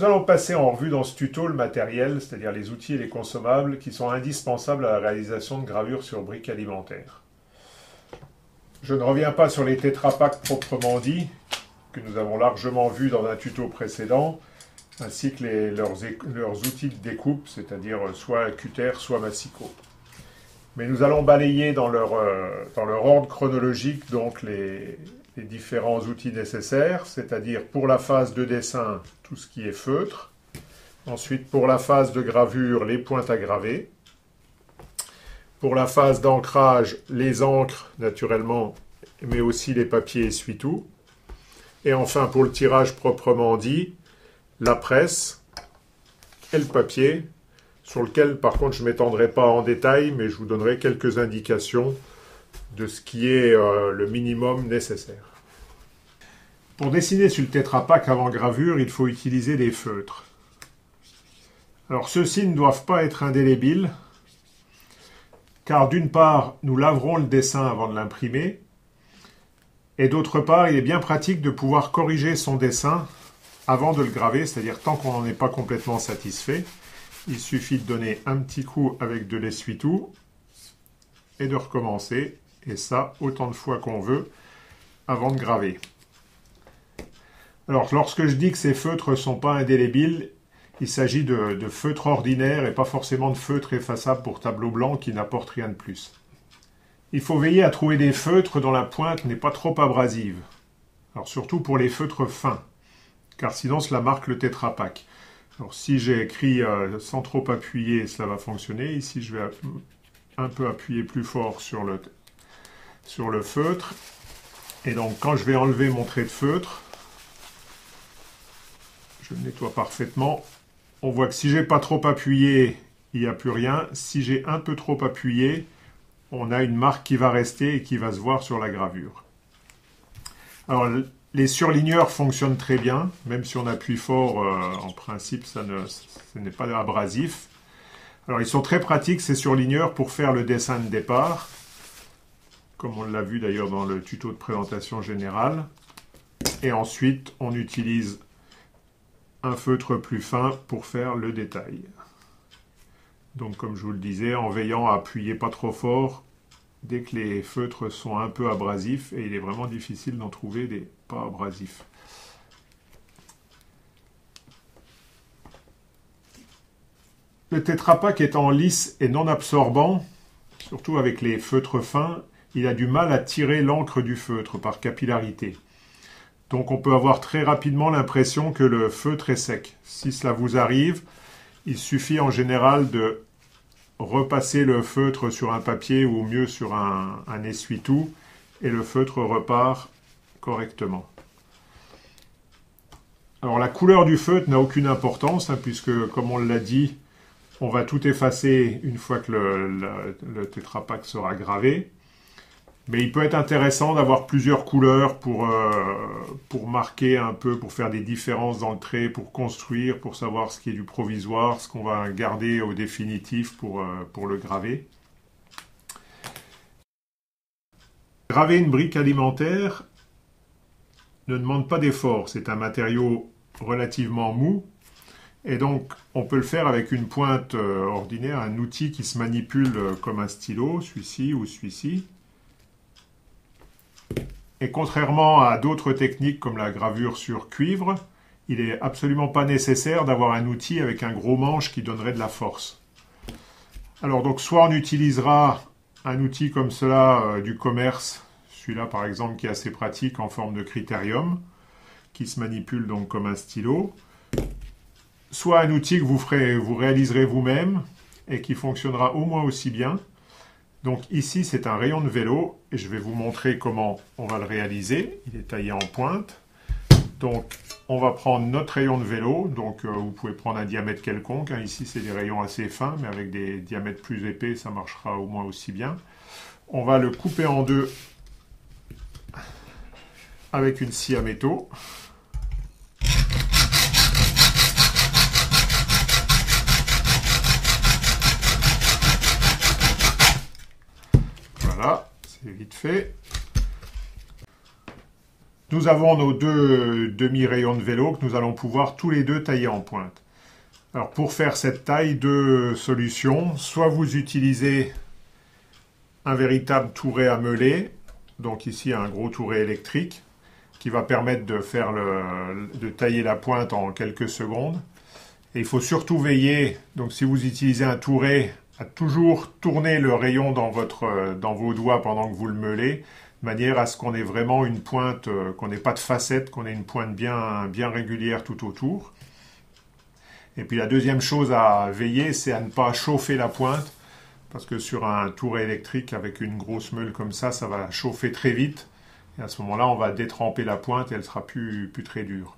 Nous allons passer en revue dans ce tuto le matériel, c'est-à-dire les outils et les consommables qui sont indispensables à la réalisation de gravures sur briques alimentaires. Je ne reviens pas sur les Tetra Pak proprement dit, que nous avons largement vu dans un tuto précédent, ainsi que leurs outils de découpe, c'est-à-dire soit cutter, soit massicot. Mais nous allons balayer dans leur ordre chronologique donc les différents outils nécessaires, c'est-à-dire pour la phase de dessin, tout ce qui est feutre. Ensuite, pour la phase de gravure, les pointes à graver. Pour la phase d'ancrage, les encres, naturellement, mais aussi les papiers essuie-tout. Et enfin, pour le tirage proprement dit, la presse et le papier, sur lequel, par contre, je ne m'étendrai pas en détail, mais je vous donnerai quelques indications de ce qui est le minimum nécessaire. Pour dessiner sur le Tetra Pak avant gravure, il faut utiliser des feutres. Alors, ceux-ci ne doivent pas être indélébiles, car d'une part, nous laverons le dessin avant de l'imprimer, et d'autre part, il est bien pratique de pouvoir corriger son dessin avant de le graver, c'est-à-dire tant qu'on n'en est pas complètement satisfait. Il suffit de donner un petit coup avec de l'essuie-tout et de recommencer, et ça autant de fois qu'on veut avant de graver. Alors, lorsque je dis que ces feutres ne sont pas indélébiles, il s'agit de feutres ordinaires et pas forcément de feutres effaçables pour tableau blanc qui n'apportent rien de plus. Il faut veiller à trouver des feutres dont la pointe n'est pas trop abrasive. Alors surtout pour les feutres fins, car sinon cela marque le Tetra Pak. Alors si j'ai écrit sans trop appuyer, cela va fonctionner. Ici je vais un peu appuyer plus fort sur le feutre. Et donc quand je vais enlever mon trait de feutre, je le nettoie parfaitement. On voit que si j'ai pas trop appuyé, il n'y a plus rien. Si j'ai un peu trop appuyé, on a une marque qui va rester et qui va se voir sur la gravure. Alors, les surligneurs fonctionnent très bien, même si on appuie fort, en principe, ce n'est pas abrasif. Alors, ils sont très pratiques, ces surligneurs, pour faire le dessin de départ, comme on l'a vu d'ailleurs dans le tuto de présentation générale. Et ensuite, on utilise un feutre plus fin pour faire le détail. Donc, comme je vous le disais, en veillant à appuyer pas trop fort dès que les feutres sont un peu abrasifs, et il est vraiment difficile d'en trouver des pas abrasifs. Le Tetra Pak étant lisse et non absorbant, surtout avec les feutres fins, il a du mal à tirer l'encre du feutre par capillarité. Donc on peut avoir très rapidement l'impression que le feutre est sec. Si cela vous arrive, il suffit en général de repasser le feutre sur un papier ou mieux sur un essuie-tout et le feutre repart correctement. Alors la couleur du feutre n'a aucune importance puisque comme on l'a dit, on va tout effacer une fois que le Tetra Pak sera gravé. Mais il peut être intéressant d'avoir plusieurs couleurs pour marquer un peu, pour faire des différences dans le trait, pour construire, pour savoir ce qui est du provisoire, ce qu'on va garder au définitif pour le graver. Graver une brique alimentaire ne demande pas d'effort. C'est un matériau relativement mou. Et donc, on peut le faire avec une pointe ordinaire, un outil qui se manipule comme un stylo, celui-ci ou celui-ci. Et contrairement à d'autres techniques comme la gravure sur cuivre, il n'est absolument pas nécessaire d'avoir un outil avec un gros manche qui donnerait de la force. Alors donc soit on utilisera un outil comme cela du commerce, celui-là par exemple qui est assez pratique en forme de critérium, qui se manipule donc comme un stylo, soit un outil que vous réaliserez vous-même et qui fonctionnera au moins aussi bien. Donc ici, c'est un rayon de vélo et je vais vous montrer comment on va le réaliser. Il est taillé en pointe. Donc, on va prendre notre rayon de vélo. Donc, vous pouvez prendre un diamètre quelconque. Ici, c'est des rayons assez fins, mais avec des diamètres plus épais, ça marchera au moins aussi bien. On va le couper en deux avec une scie à métaux. Voilà, c'est vite fait. nous avons nos deux demi-rayons de vélo que nous allons pouvoir tous les deux tailler en pointe. Alors pour faire cette taille, deux solutions. Soit vous utilisez un véritable touret à meuler, donc ici un gros touret électrique, qui va permettre de tailler la pointe en quelques secondes. Et il faut surtout veiller, donc si vous utilisez un touret, à toujours tourner le rayon dans vos doigts pendant que vous le meulez, de manière à ce qu'on ait vraiment une pointe, qu'on n'ait pas de facettes, qu'on ait une pointe bien régulière tout autour. Et puis la deuxième chose à veiller, c'est à ne pas chauffer la pointe, parce que sur un touret électrique avec une grosse meule comme ça va chauffer très vite. Et à ce moment-là, on va détremper la pointe et elle sera plus très dure.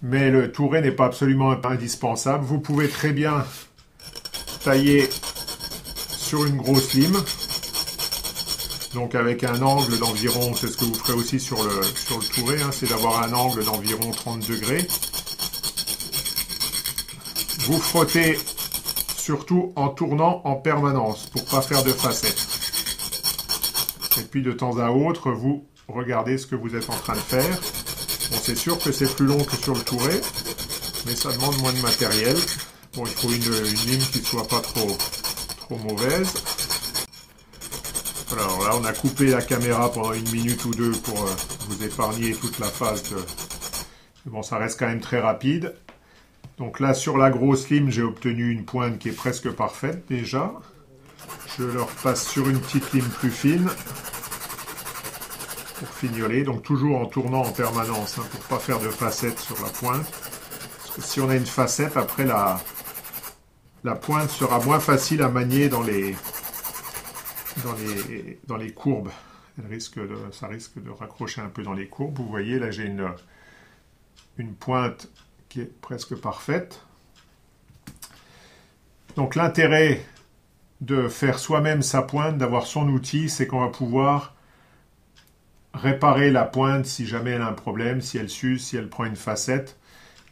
Mais le touret n'est pas absolument indispensable. Vous pouvez très bien tailler sur une grosse lime. Donc avec un angle d'environ, c'est ce que vous ferez aussi sur le touret, hein, c'est d'avoir un angle d'environ 30 degrés. Vous frottez surtout en tournant en permanence pour ne pas faire de facettes. Et puis de temps à autre, vous regardez ce que vous êtes en train de faire. Bon, c'est sûr que c'est plus long que sur le touret, mais ça demande moins de matériel. Bon, il faut une lime qui ne soit pas trop mauvaise. Alors là, on a coupé la caméra pendant 1 minute ou 2 pour vous épargner toute la phase de... Bon, ça reste quand même très rapide. Donc là, sur la grosse lime, j'ai obtenu une pointe qui est presque parfaite déjà. Je le repasse sur une petite lime plus fine pour fignoler. Donc toujours en tournant en permanence, hein, pour ne pas faire de facettes sur la pointe. Parce que si on a une facette, après la pointe sera moins facile à manier dans les courbes. Ça risque de raccrocher un peu dans les courbes. Vous voyez, là j'ai une pointe qui est presque parfaite. Donc l'intérêt de faire soi-même sa pointe, d'avoir son outil, c'est qu'on va pouvoir réparer la pointe si jamais elle a un problème, si elle s'use, si elle prend une facette.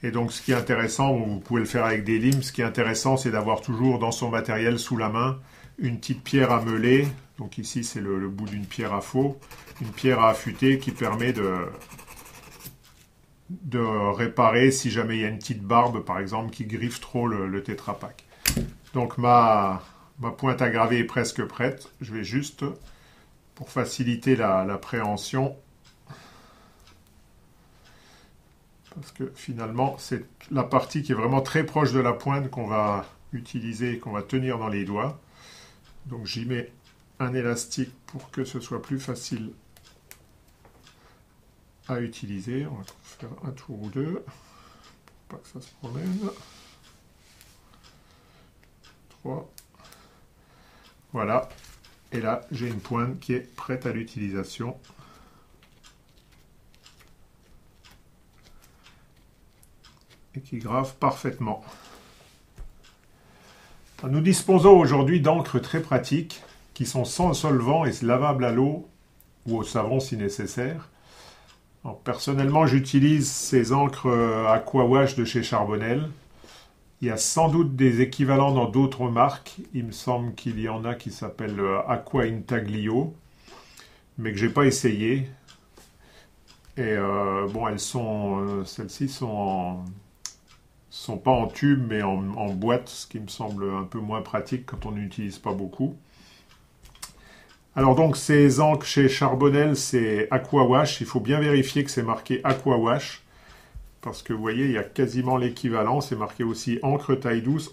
Et donc ce qui est intéressant, vous pouvez le faire avec des limes, ce qui est intéressant c'est d'avoir toujours dans son matériel sous la main une petite pierre à meuler. Donc ici c'est le bout d'une pierre à faux, une pierre à affûter qui permet de réparer si jamais il y a une petite barbe par exemple qui griffe trop le Tetra Pak. Donc ma pointe à graver est presque prête. Je vais juste, pour faciliter l'appréhension, parce que finalement c'est la partie qui est vraiment très proche de la pointe qu'on va utiliser, qu'on va tenir dans les doigts. Donc j'y mets un élastique pour que ce soit plus facile à utiliser. On va faire un tour ou deux pour pas que ça se promène. 3. Voilà. Et là, j'ai une pointe qui est prête à l'utilisation. Et qui grave parfaitement. Nous disposons aujourd'hui d'encres très pratiques qui sont sans solvant et lavables à l'eau ou au savon si nécessaire. Alors, personnellement, j'utilise ces encres Aquawash de chez Charbonnel. Il y a sans doute des équivalents dans d'autres marques. Il me semble qu'il y en a qui s'appellent Aqua Intaglio, mais que j'ai pas essayé. Et bon, celles-ci sont pas en tube, mais en boîte, ce qui me semble un peu moins pratique quand on n'utilise pas beaucoup. Alors donc, ces encres chez Charbonnel, c'est Aquawash. Il faut bien vérifier que c'est marqué Aquawash, parce que vous voyez, il y a quasiment l'équivalent. C'est marqué aussi encre taille douce,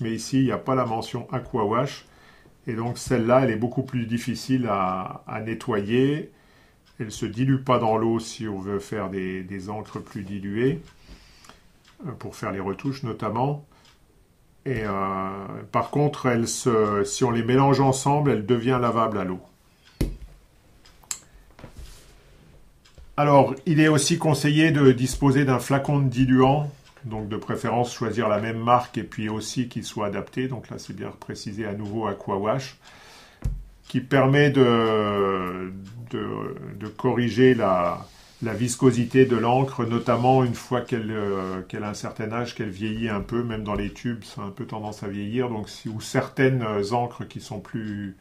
mais ici, il n'y a pas la mention Aquawash. Et donc, celle-là, elle est beaucoup plus difficile à nettoyer. Elle ne se dilue pas dans l'eau si on veut faire des encres plus diluées, pour faire les retouches notamment. Et par contre, si on les mélange ensemble, elle devient lavable à l'eau. Alors, il est aussi conseillé de disposer d'un flacon de diluant, donc de préférence choisir la même marque et puis aussi qu'il soit adapté. Donc là, c'est bien précisé à nouveau Aquawash, qui permet de corriger la viscosité de l'encre, notamment une fois qu'elle a un certain âge, qu'elle vieillit un peu, même dans les tubes, ça a un peu tendance à vieillir. Donc, ou certaines encres qui sont plus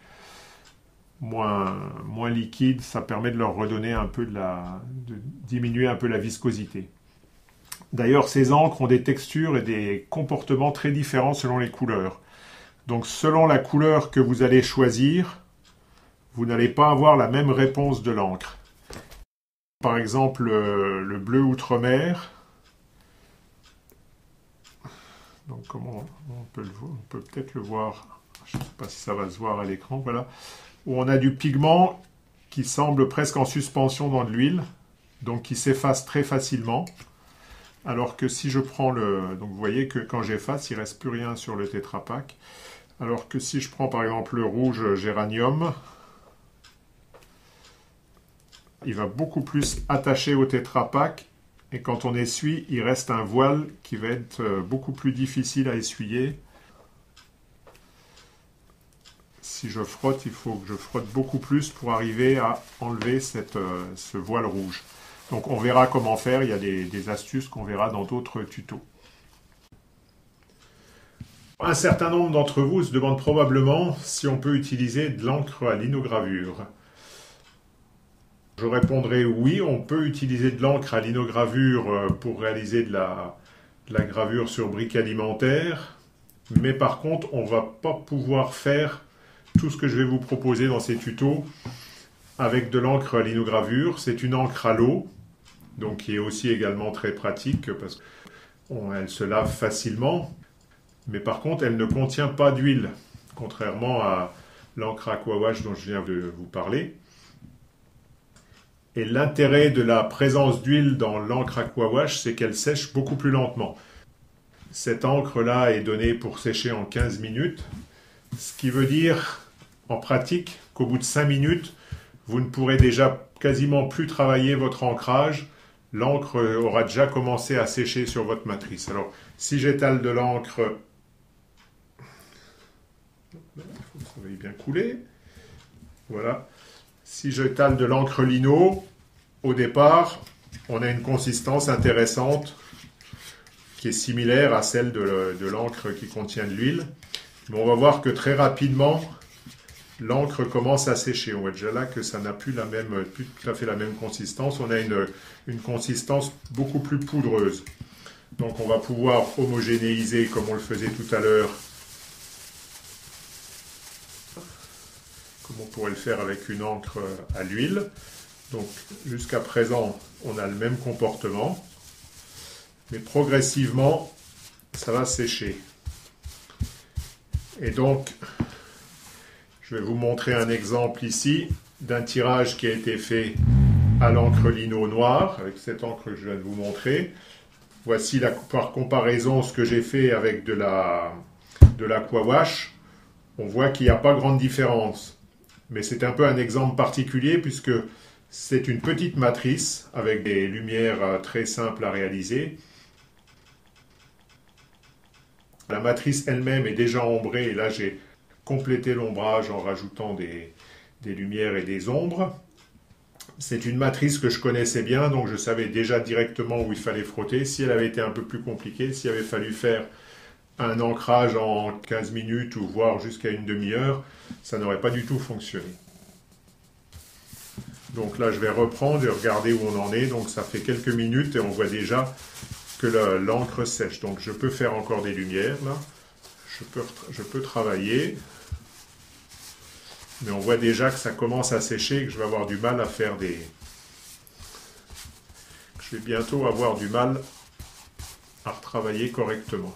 moins liquide, ça permet de leur redonner un peu de diminuer un peu la viscosité. D'ailleurs, ces encres ont des textures et des comportements très différents selon les couleurs. Donc selon la couleur que vous allez choisir, vous n'allez pas avoir la même réponse de l'encre. Par exemple, le bleu outre-mer. Donc comment on peut peut-être le voir, je ne sais pas si ça va se voir à l'écran, voilà, où on a du pigment qui semble presque en suspension dans de l'huile, donc qui s'efface très facilement. Alors que si je prends donc vous voyez que quand j'efface, il ne reste plus rien sur le Tetra Pak. Alors que si je prends par exemple le rouge géranium, il va beaucoup plus attacher au Tetra Pak. Et quand on essuie, il reste un voile qui va être beaucoup plus difficile à essuyer. Si je frotte, il faut que je frotte beaucoup plus pour arriver à enlever ce voile rouge. Donc on verra comment faire, il y a des astuces qu'on verra dans d'autres tutos. Un certain nombre d'entre vous se demandent probablement si on peut utiliser de l'encre à linogravure. Je répondrai oui, on peut utiliser de l'encre à linogravure pour réaliser de la gravure sur briques alimentaires, mais par contre, on ne va pas pouvoir faire tout ce que je vais vous proposer dans ces tutos avec de l'encre à linogravure. C'est une encre à l'eau, donc qui est aussi également très pratique parce qu'elle se lave facilement, mais par contre, elle ne contient pas d'huile, contrairement à l'encre aquawash dont je viens de vous parler. Et l'intérêt de la présence d'huile dans l'encre aquawash, c'est qu'elle sèche beaucoup plus lentement. Cette encre-là est donnée pour sécher en 15 minutes, ce qui veut dire, en pratique, qu'au bout de 5 minutes, vous ne pourrez déjà quasiment plus travailler votre ancrage. L'encre aura déjà commencé à sécher sur votre matrice. Alors, si j'étale de l'encre, il faut que ça veuille bien couler. Voilà. Si j'étale de l'encre lino, au départ, on a une consistance intéressante qui est similaire à celle de l'encre qui contient de l'huile. Mais on va voir que très rapidement, l'encre commence à sécher. On voit déjà là que ça n'a plus tout à fait la même consistance. On a une consistance beaucoup plus poudreuse. Donc on va pouvoir homogénéiser comme on le faisait tout à l'heure, comme on pourrait le faire avec une encre à l'huile. Donc jusqu'à présent, on a le même comportement, mais progressivement, ça va sécher. Et donc, je vais vous montrer un exemple ici d'un tirage qui a été fait à l'encre lino noire, avec cette encre que je viens de vous montrer. Voici par comparaison ce que j'ai fait avec de l'aquawash. On voit qu'il n'y a pas grande différence. Mais c'est un peu un exemple particulier puisque c'est une petite matrice avec des lumières très simples à réaliser. La matrice elle-même est déjà ombrée et là j'ai complété l'ombrage en rajoutant des lumières et des ombres. C'est une matrice que je connaissais bien, donc je savais déjà directement où il fallait frotter. Si elle avait été un peu plus compliquée, s'il avait fallu faire un ancrage en 15 minutes ou voire jusqu'à une demi-heure, ça n'aurait pas du tout fonctionné. Donc là, je vais reprendre et regarder où on en est. Donc ça fait quelques minutes et on voit déjà que l'encre sèche. Donc je peux faire encore des lumières là. Je peux travailler. Mais on voit déjà que ça commence à sécher et que je vais avoir du mal à faire je vais bientôt avoir du mal à retravailler correctement.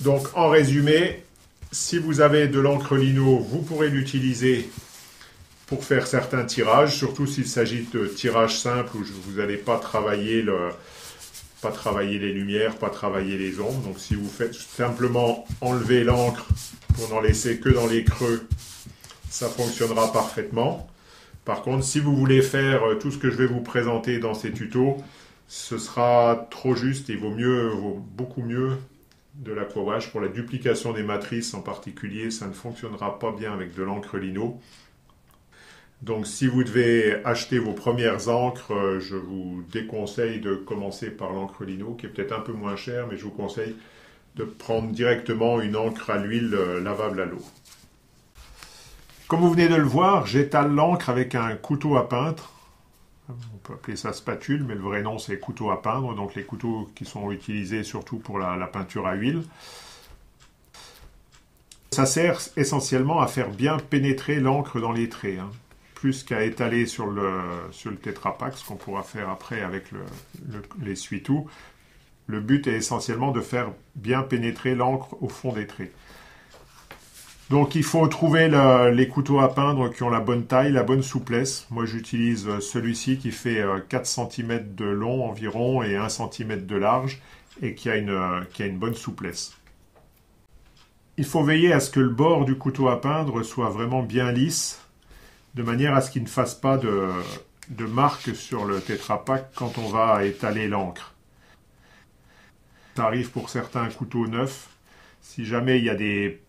Donc en résumé, si vous avez de l'encre lino, vous pourrez l'utiliser pour faire certains tirages, surtout s'il s'agit de tirages simples où vous n'allez pas travailler les lumières, pas travailler les ombres. Donc si vous faites simplement enlever l'encre pour n'en laisser que dans les creux, ça fonctionnera parfaitement. Par contre, si vous voulez faire tout ce que je vais vous présenter dans ces tutos, ce sera trop juste et il vaut beaucoup mieux de l'aquawash. Pour la duplication des matrices en particulier, ça ne fonctionnera pas bien avec de l'encre lino. Donc si vous devez acheter vos premières encres, je vous déconseille de commencer par l'encre lino, qui est peut-être un peu moins chère, mais je vous conseille de prendre directement une encre à l'huile lavable à l'eau. Comme vous venez de le voir, j'étale l'encre avec un couteau à peindre. On peut appeler ça spatule, mais le vrai nom c'est couteau à peindre, donc les couteaux qui sont utilisés surtout pour la peinture à huile. Ça sert essentiellement à faire bien pénétrer l'encre dans les traits, hein, plus qu'à étaler sur le Tetra Pak, ce qu'on pourra faire après avec l'essuie-tout. Le but est essentiellement de faire bien pénétrer l'encre au fond des traits. Donc il faut trouver les couteaux à peindre qui ont la bonne taille, la bonne souplesse. Moi j'utilise celui-ci qui fait 4 cm de long environ et 1 cm de large et qui a une bonne souplesse. Il faut veiller à ce que le bord du couteau à peindre soit vraiment bien lisse, de manière à ce qu'il ne fasse pas de marque sur le Tetra Pak quand on va étaler l'encre. Ça arrive pour certains couteaux neufs. Si jamais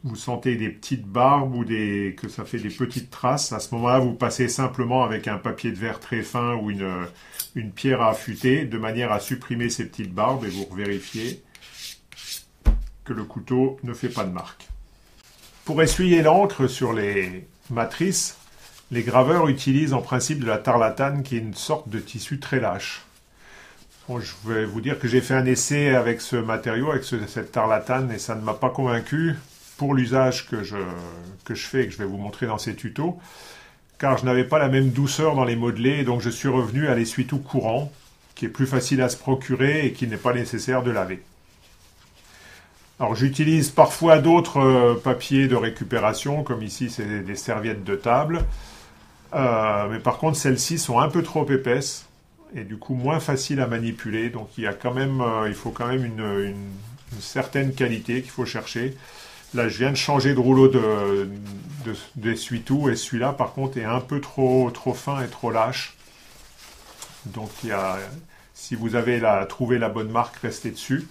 vous sentez des petites barbes ou que ça fait des petites traces, à ce moment-là, vous passez simplement avec un papier de verre très fin ou une pierre à affûter, de manière à supprimer ces petites barbes et vous vérifiez que le couteau ne fait pas de marque. Pour essuyer l'encre sur les matrices, les graveurs utilisent en principe de la tarlatane qui est une sorte de tissu très lâche. Bon, je vais vous dire que j'ai fait un essai avec ce matériau, avec cette tarlatane, et ça ne m'a pas convaincu pour l'usage que je fais et que je vais vous montrer dans ces tutos, car je n'avais pas la même douceur dans les modelés, et donc je suis revenu à l'essuie-tout courant, qui est plus facile à se procurer et qui n'est pas nécessaire de laver. Alors j'utilise parfois d'autres papiers de récupération, comme ici c'est des serviettes de table, mais par contre celles-ci sont un peu trop épaisses, et du coup moins facile à manipuler, donc il faut quand même une certaine qualité qu'il faut chercher. Là je viens de changer de rouleau d'essuie-tout, et celui-là par contre est un peu trop fin et trop lâche. Donc si vous avez trouvé la bonne marque, restez dessus.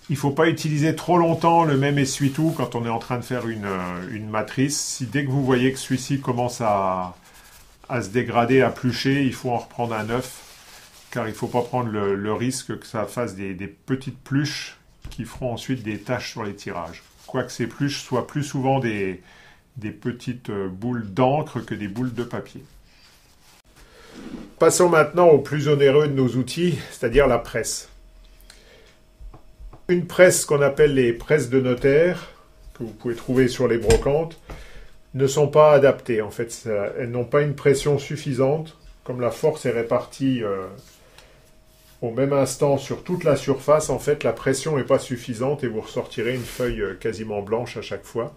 Il ne faut pas utiliser trop longtemps le même essuie-tout quand on est en train de faire une matrice. Si dès que vous voyez que celui-ci commence à se dégrader, à plucher, il faut en reprendre un neuf, car il ne faut pas prendre le risque que ça fasse des petites pluches qui feront ensuite des taches sur les tirages. Quoique ces pluches soient plus souvent des petites boules d'encre que des boules de papier. Passons maintenant au plus onéreux de nos outils, c'est-à-dire la presse. Une presse qu'on appelle les presses de notaire, que vous pouvez trouver sur les brocantes, ne sont pas adaptées. En fait, elles n'ont pas une pression suffisante. Comme la force est répartie au même instant sur toute la surface, en fait, la pression n'est pas suffisante et vous ressortirez une feuille quasiment blanche à chaque fois.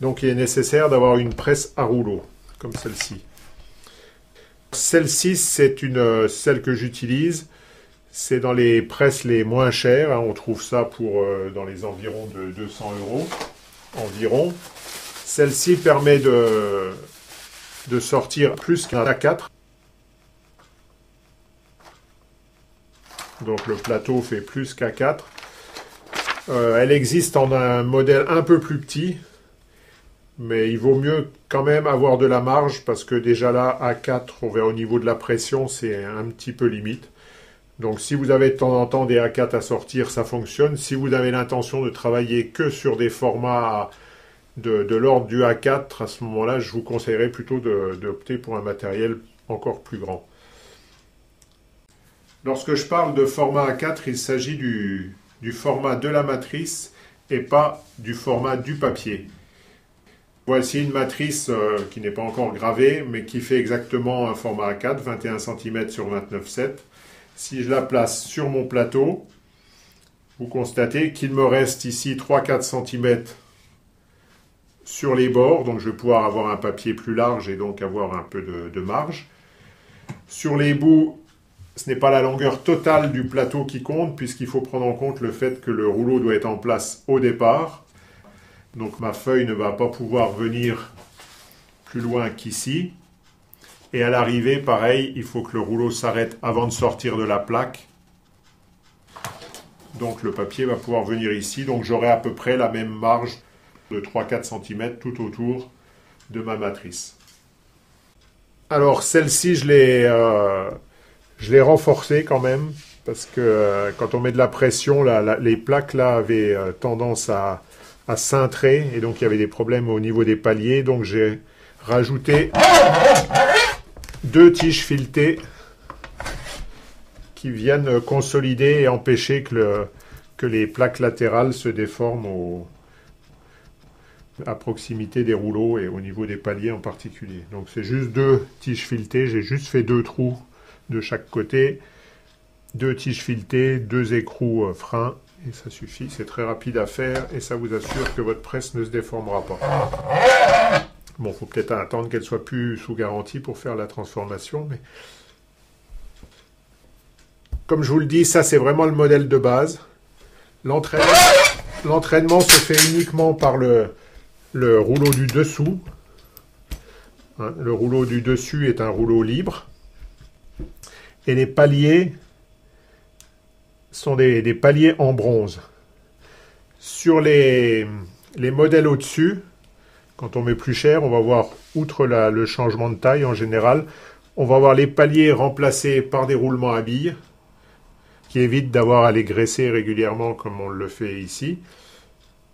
Donc, il est nécessaire d'avoir une presse à rouleau, comme celle-ci. Celle-ci, c'est celle que j'utilise. C'est dans les presses les moins chères. Hein. On trouve ça dans les environs de 200 € environ. Celle-ci permet de sortir plus qu'un A4. Donc le plateau fait plus qu'A4. Elle existe en un modèle un peu plus petit. Mais il vaut mieux quand même avoir de la marge parce que déjà là, A4, au niveau de la pression, c'est un petit peu limite. Donc si vous avez de temps en temps des A4 à sortir, ça fonctionne. Si vous avez l'intention de travailler que sur des formats de l'ordre du A4, à ce moment-là, je vous conseillerais plutôt d'opter pour un matériel encore plus grand. Lorsque je parle de format A4, il s'agit du format de la matrice et pas du format du papier. Voici une matrice qui n'est pas encore gravée, mais qui fait exactement un format A4, 21 cm sur 29,7. Si je la place sur mon plateau, vous constatez qu'il me reste ici 3-4 cm sur les bords, donc je vais pouvoir avoir un papier plus large et donc avoir un peu de marge. Sur les bouts, ce n'est pas la longueur totale du plateau qui compte, puisqu'il faut prendre en compte le fait que le rouleau doit être en place au départ. Donc ma feuille ne va pas pouvoir venir plus loin qu'ici. Et à l'arrivée, pareil, il faut que le rouleau s'arrête avant de sortir de la plaque. Donc le papier va pouvoir venir ici. Donc j'aurai à peu près la même marge de 3-4 cm tout autour de ma matrice. Alors celle-ci, je l'ai renforcée quand même. Parce que quand on met de la pression, les plaques là avaient tendance à cintrer. Et donc il y avait des problèmes au niveau des paliers. Donc j'ai rajouter 2 tiges filetées qui viennent consolider et empêcher que les plaques latérales se déforment à proximité des rouleaux et au niveau des paliers en particulier. Donc c'est juste 2 tiges filetées, j'ai juste fait 2 trous de chaque côté, 2 tiges filetées, 2 écrous freins, et ça suffit, c'est très rapide à faire et ça vous assure que votre presse ne se déformera pas. Bon, il faut peut-être attendre qu'elle soit plus sous garantie pour faire la transformation, mais comme je vous le dis, ça c'est vraiment le modèle de base. L'entraînement se fait uniquement par le rouleau du dessous. Hein, le rouleau du dessus est un rouleau libre. Et les paliers sont des paliers en bronze. Sur les modèles au-dessus, quand on met plus cher, on va voir, outre le changement de taille en général, on va voir les paliers remplacés par des roulements à billes, qui évitent d'avoir à les graisser régulièrement comme on le fait ici.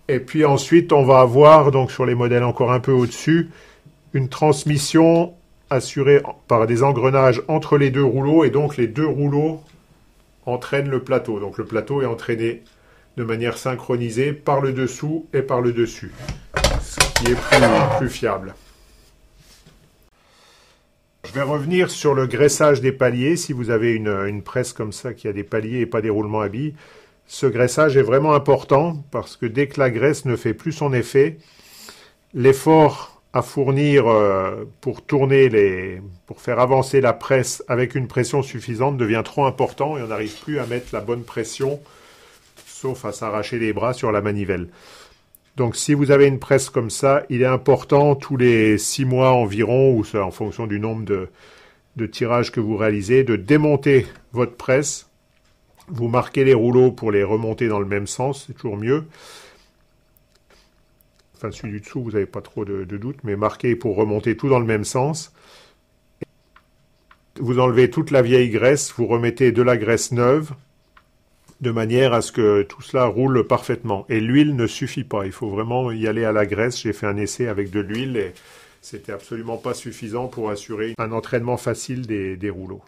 Et puis ensuite, on va avoir, donc sur les modèles encore un peu au-dessus, une transmission assurée par des engrenages entre les 2 rouleaux, et donc les 2 rouleaux entraînent le plateau. Donc le plateau est entraîné de manière synchronisée par le dessous et par le dessus, ce qui est plus fiable. Je vais revenir sur le graissage des paliers. Si vous avez une presse comme ça qui a des paliers et pas des roulements à billes, ce graissage est vraiment important parce que dès que la graisse ne fait plus son effet, l'effort à fournir pour pour faire avancer la presse avec une pression suffisante devient trop important et on n'arrive plus à mettre la bonne pression, sauf à s'arracher les bras sur la manivelle. Donc si vous avez une presse comme ça, il est important tous les 6 mois environ, ou en fonction du nombre de tirages que vous réalisez, de démonter votre presse. Vous marquez les rouleaux pour les remonter dans le même sens, c'est toujours mieux. Enfin celui du dessous, vous n'avez pas trop de doute, mais marquez pour remonter tout dans le même sens. Vous enlevez toute la vieille graisse, vous remettez de la graisse neuve, de manière à ce que tout cela roule parfaitement. Et l'huile ne suffit pas, il faut vraiment y aller à la graisse. J'ai fait un essai avec de l'huile et c'était absolument pas suffisant pour assurer un entraînement facile des rouleaux.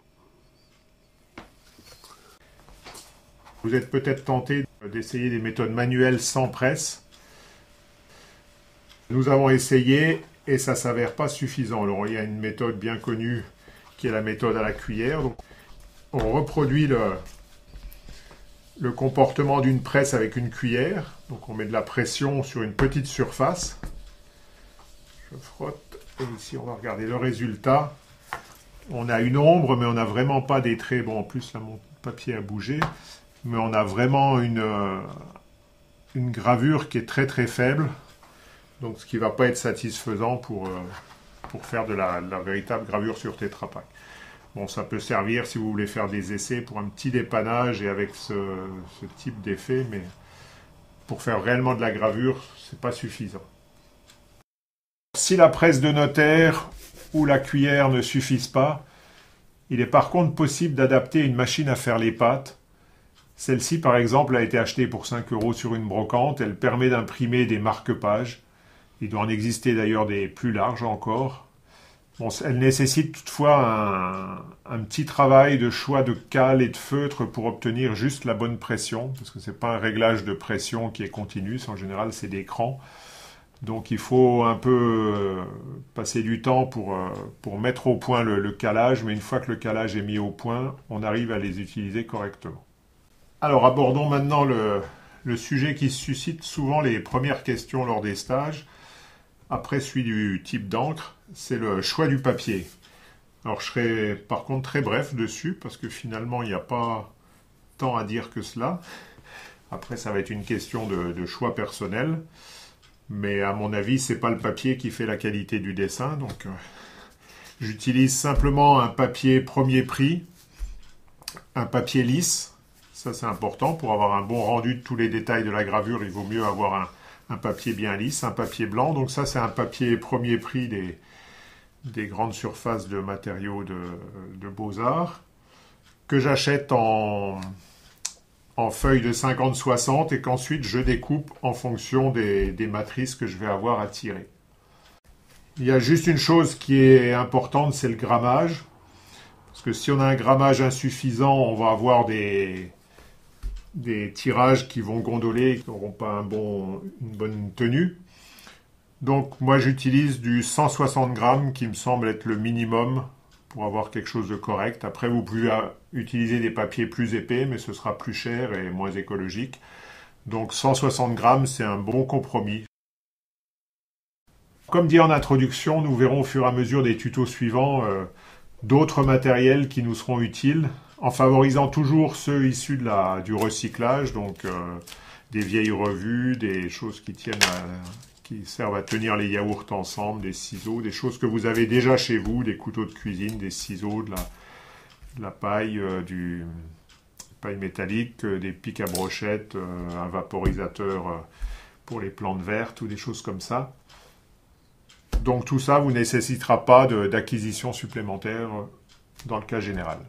Vous êtes peut-être tenté d'essayer des méthodes manuelles sans presse. Nous avons essayé et ça ne s'avère pas suffisant. Alors il y a une méthode bien connue qui est la méthode à la cuillère. Donc, on reproduit le comportement d'une presse avec une cuillère. Donc on met de la pression sur une petite surface. Je frotte et ici on va regarder le résultat. On a une ombre mais on n'a vraiment pas des traits. Bon, en plus là mon papier a bougé, mais on a vraiment une gravure qui est très très faible. Donc ce qui ne va pas être satisfaisant pour faire de la véritable gravure sur Tetra Pak. Bon, ça peut servir si vous voulez faire des essais pour un petit dépannage et avec ce type d'effet, mais pour faire réellement de la gravure, c'est pas suffisant. Si la presse de notaire ou la cuillère ne suffisent pas, il est par contre possible d'adapter une machine à faire les pâtes. Celle-ci, par exemple, a été achetée pour 5 € sur une brocante. Elle permet d'imprimer des marque-pages. Il doit en exister d'ailleurs des plus larges encore. Bon, elle nécessite toutefois un petit travail de choix de cale et de feutre pour obtenir juste la bonne pression, parce que ce n'est pas un réglage de pression qui est continu, en général c'est des crans. Donc il faut un peu passer du temps pour mettre au point le calage, mais une fois que le calage est mis au point, on arrive à les utiliser correctement. Alors abordons maintenant le sujet qui suscite souvent les premières questions lors des stages. Après celui du type d'encre, c'est le choix du papier. Alors je serai par contre très bref dessus, parce que finalement il n'y a pas tant à dire que cela. Après ça va être une question de choix personnel, mais à mon avis c'est pas le papier qui fait la qualité du dessin, donc j'utilise simplement un papier premier prix, un papier lisse, ça c'est important, pour avoir un bon rendu de tous les détails de la gravure, il vaut mieux avoir un papier bien lisse, un papier blanc. Donc ça c'est un papier premier prix des grandes surfaces de matériaux de Beaux-Arts, que j'achète en feuilles de 50-60 et qu'ensuite je découpe en fonction des matrices que je vais avoir à tirer. Il y a juste une chose qui est importante, c'est le grammage. Parce que si on a un grammage insuffisant, on va avoir des tirages qui vont gondoler, qui n'auront pas une bonne tenue. Donc moi j'utilise du 160 grammes qui me semble être le minimum pour avoir quelque chose de correct. Après vous pouvez utiliser des papiers plus épais, mais ce sera plus cher et moins écologique. Donc 160 grammes, c'est un bon compromis. Comme dit en introduction, nous verrons au fur et à mesure des tutos suivants d'autres matériels qui nous seront utiles, en favorisant toujours ceux issus du recyclage, donc des vieilles revues, des choses qui servent à tenir les yaourts ensemble, des ciseaux, des choses que vous avez déjà chez vous, des couteaux de cuisine, des ciseaux, de la paille, paille métallique, des pics à brochettes, un vaporisateur pour les plantes vertes ou des choses comme ça. Donc tout ça vous nécessitera pas d'acquisition supplémentaire dans le cas général.